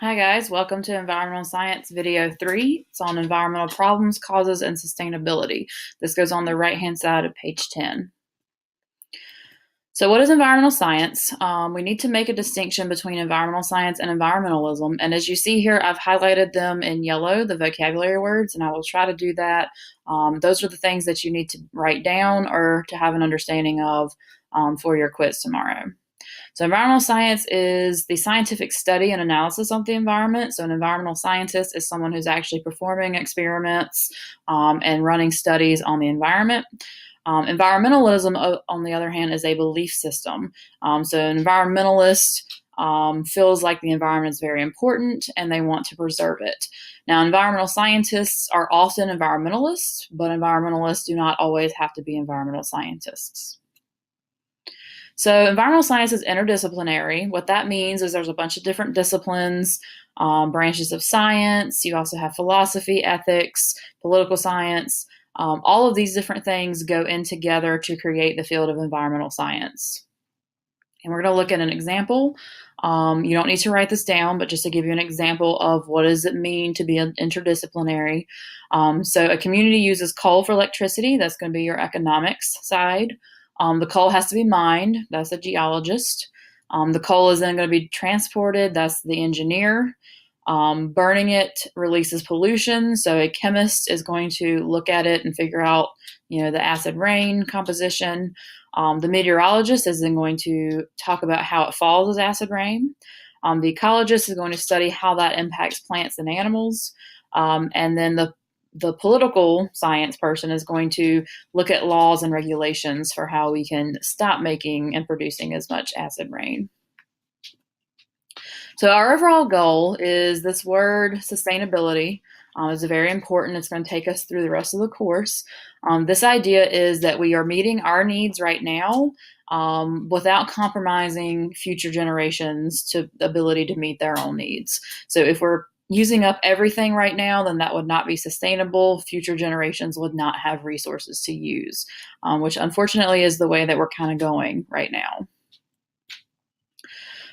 Hi guys, welcome to Environmental Science Video 3. It's on environmental problems, causes, and sustainability. This goes on the right-hand side of page 10. So what is environmental science? We need to make a distinction between environmental science and environmentalism. And as you see here, I've highlighted them in yellow, the vocabulary words, and I will try to do that. Those are the things that you need to write down or to have an understanding of for your quiz tomorrow. So environmental science is the scientific study and analysis of the environment. So an environmental scientist is someone who's actually performing experiments and running studies on the environment. Environmentalism, on the other hand, is a belief system. So an environmentalist feels like the environment is very important and they want to preserve it. Now, environmental scientists are often environmentalists, but environmentalists do not always have to be environmental scientists. So environmental science is interdisciplinary. What that means is there's a bunch of different disciplines, branches of science. You also have philosophy, ethics, political science. All of these different things go in together to create the field of environmental science. And we're going to look at an example. You don't need to write this down, but just to give you an example of what does it mean to be interdisciplinary. So a community uses coal for electricity. That's going to be your economics side. The coal has to be mined. That's a geologist. The coal is then going to be transported. That's the engineer. Burning it releases pollution. So a chemist is going to look at it and figure out, the acid rain composition. The meteorologist is then going to talk about how it falls as acid rain. The ecologist is going to study how that impacts plants and animals. And then the political science person is going to look at laws and regulations for how we can stop making and producing as much acid rain. So our overall goal is this word sustainability is very important. It's going to take us through the rest of the course. This idea is that we are meeting our needs right now without compromising future generations to the ability to meet their own needs. So if we're using up everything right now, then that would not be sustainable. Future generations would not have resources to use, which unfortunately is the way that we're kind of going right now.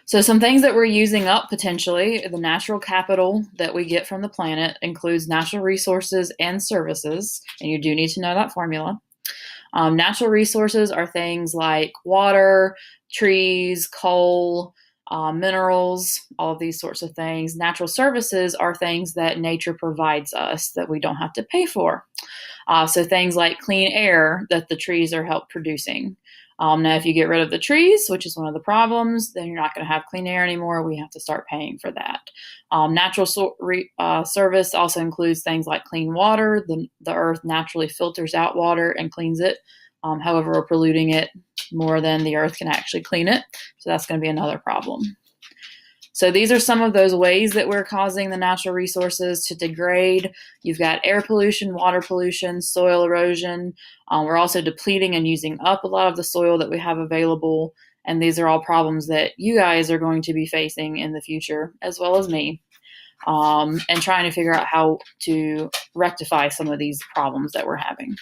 So some things that we're using up potentially, the natural capital that we get from the planet includes natural resources and services, and you do need to know that formula. Natural resources are things like water, trees, coal, minerals, all of these sorts of things. Natural services are things that nature provides us that we don't have to pay for. So things like clean air that the trees are help producing. Now, if you get rid of the trees, which is one of the problems, then you're not going to have clean air anymore. We have to start paying for that. Natural service also includes things like clean water. The earth naturally filters out water and cleans it. However, we're polluting it more than the earth can actually clean it. So that's going to be another problem. So these are some of those ways that we're causing the natural resources to degrade. You've got air pollution, water pollution, soil erosion. We're also depleting and using up a lot of the soil that we have available. And these are all problems that you guys are going to be facing in the future, as well as me, and trying to figure out how to rectify some of these problems that we're having.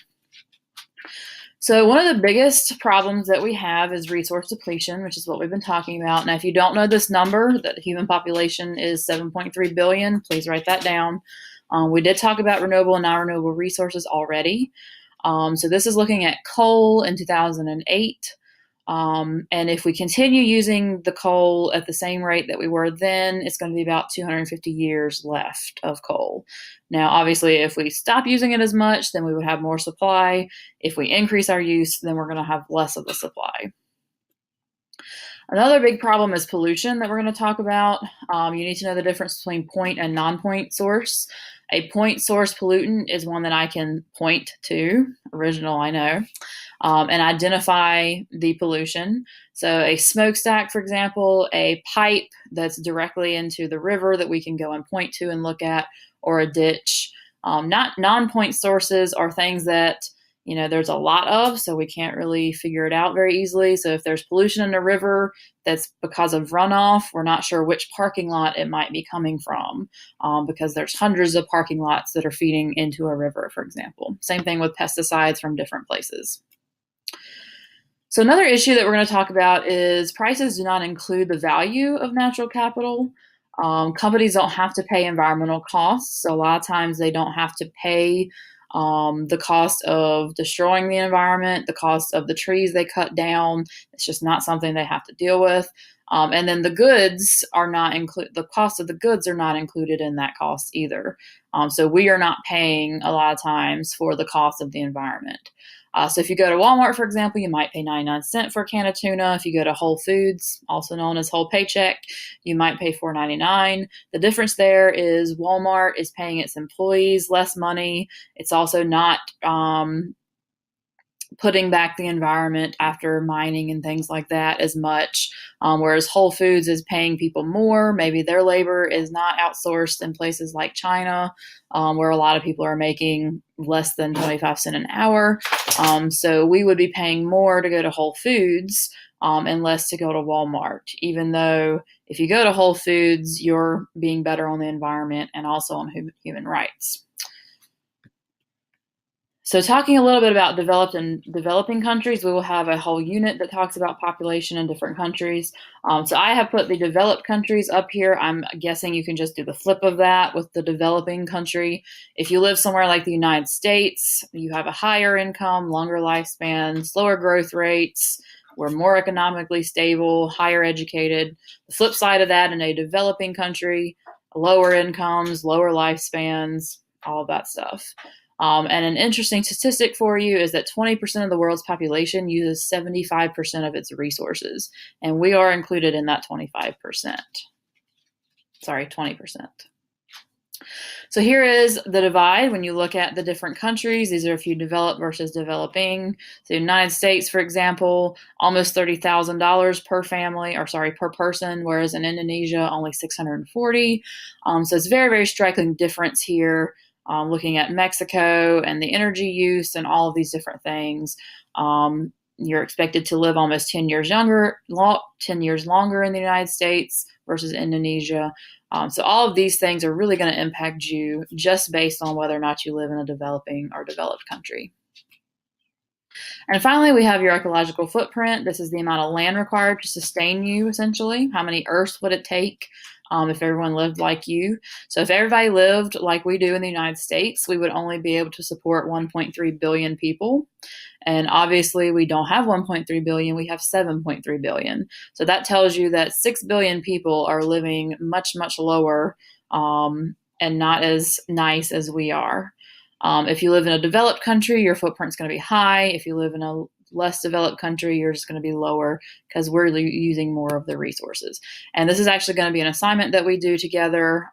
So one of the biggest problems that we have is resource depletion, which is what we've been talking about. Now, if you don't know this number, that the human population is 7.3 billion, please write that down. We did talk about renewable and non-renewable resources already. So this is looking at coal in 2008. And if we continue using the coal at the same rate that we were then, it's going to be about 250 years left of coal. Now, obviously, if we stop using it as much, then we would have more supply. If we increase our use, then we're going to have less of the supply. Another big problem is pollution that we're going to talk about. You need to know the difference between point and non-point source. A point source pollutant is one that I can point to, original I know, and identify the pollution. So a smokestack, for example, a pipe that's directly into the river that we can go and point to and look at, or a ditch. Non-point sources are things that there's a lot of, so we can't really figure it out very easily. So if there's pollution in a river that's because of runoff, we're not sure which parking lot it might be coming from because there's hundreds of parking lots that are feeding into a river, for example. Same thing with pesticides from different places. So another issue that we're going to talk about is prices do not include the value of natural capital. Companies don't have to pay environmental costs, so a lot of times they don't have to pay the cost of destroying the environment, the cost of the trees they cut down. It's just not something they have to deal with. And then the goods are not included. The cost of the goods are not included in that cost either. So we are not paying a lot of times for the cost of the environment. So if you go to Walmart, for example, you might pay 99 cents for a can of tuna. If you go to Whole Foods, also known as Whole Paycheck, you might pay $4.99. The difference there is Walmart is paying its employees less money. It's also not putting back the environment after mining and things like that as much, whereas Whole Foods is paying people more. Maybe their labor is not outsourced in places like China, where a lot of people are making less than 25 cents an hour. So we would be paying more to go to Whole Foods and less to go to Walmart, even though if you go to Whole Foods, you're being better on the environment and also on human rights. So talking a little bit about developed and developing countries, we will have a whole unit that talks about population in different countries. So I have put the developed countries up here. I'm guessing you can just do the flip of that with the developing country. If you live somewhere like the United States, you have a higher income, longer lifespan, slower growth rates. We're more economically stable, higher educated. The flip side of that in a developing country, lower incomes, lower lifespans, all of that stuff. And an interesting statistic for you is that 20% of the world's population uses 75% of its resources, and we are included in that 25%. Sorry, 20%. So here is the divide when you look at the different countries. These are a few developed versus developing. So the United States, for example, almost $30,000 per family, or sorry, per person, whereas in Indonesia, only $640. So it's very, very striking difference here. Looking at Mexico and the energy use and all of these different things. You're expected to live almost 10 years longer in the United States versus Indonesia. So all of these things are really going to impact you just based on whether or not you live in a developing or developed country. And finally, we have your ecological footprint. This is the amount of land required to sustain you, essentially. How many Earths would it take if everyone lived like you? So if everybody lived like we do in the United States, we would only be able to support 1.3 billion people. And obviously, we don't have 1.3 billion, we have 7.3 billion. So that tells you that 6 billion people are living much, much lower and not as nice as we are. If you live in a developed country, your footprint's going to be high. If you live in a less developed country, you're just going to be lower because we're using more of the resources. And this is actually going to be an assignment that we do together,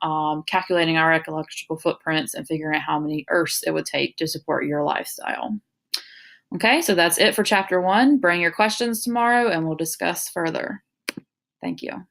calculating our ecological footprints and figuring out how many Earths it would take to support your lifestyle. Okay, so that's it for Chapter 1. Bring your questions tomorrow and we'll discuss further. Thank you.